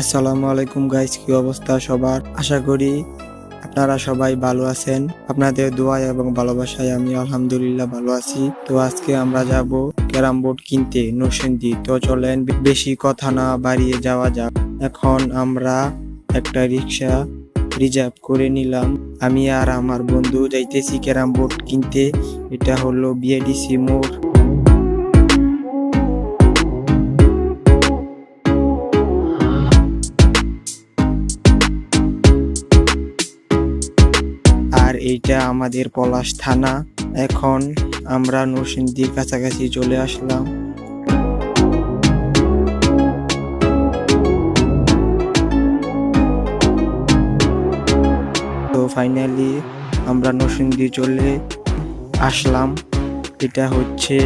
আসসালামু আলাইকুম গাইস, কি অবস্থা সবার? আশা করি আপনারা সবাই ভালো আছেন। আপনাদের দোয়া এবং ভালোবাসায় আমি আলহামদুলিল্লাহ ভালো আছি। তো আজকে আমরা যাব ক্যারাম বোর্ড কিনতে নরসিংদী। তো চলেন বেশি কথা না বাড়িয়ে যাওয়া যাক। এখন আমরা একটা রিক্সা রিজার্ভ করে নিলাম। আমি আর আমার বন্ধু যাইতেছি ক্যারাম বোর্ড কিনতে। এটা হলো বিএডিসি মোড়। আর এইটা আমাদের পলাশ থানা। এখন আমরা নরসিংদীর কাছাকাছি চলে আসলাম। তো ফাইনালি আমরা নরসিংদী চলে আসলাম। এটা হচ্ছে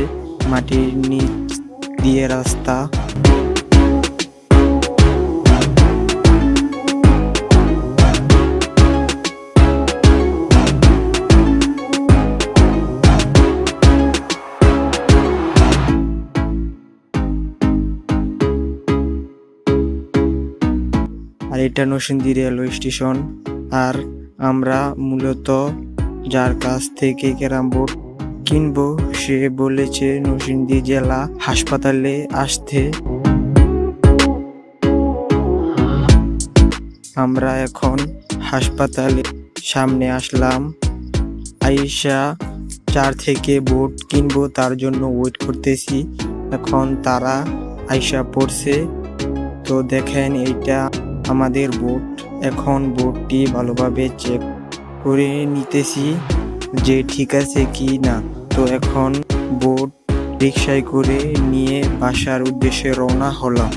মাটির নিচ দিয়ে রাস্তা। আর এটা নরসিংদী রেলওয়ে স্টেশন। আর আমরা মূলত যার কাছ থেকে ক্যারাম বোর্ড কিনবো সে বলেছে নরসিংদী জেলা হাসপাতালে আসতে। আমরা এখন হাসপাতালে সামনে আসলাম। আইসা চার থেকে বোর্ড কিনবো তার জন্য ওয়েট করতেছি। এখন তারা আইসা পড়ছে। তো দেখেন এইটা আমাদের বোর্ড। এখন বোর্ডটি ভালোভাবে চেক করে নিতেছি যে ঠিক আছে কি না। তো এখন বোর্ড রিক্সায় করে নিয়ে বাসার উদ্দেশ্যে রওনা হলাম।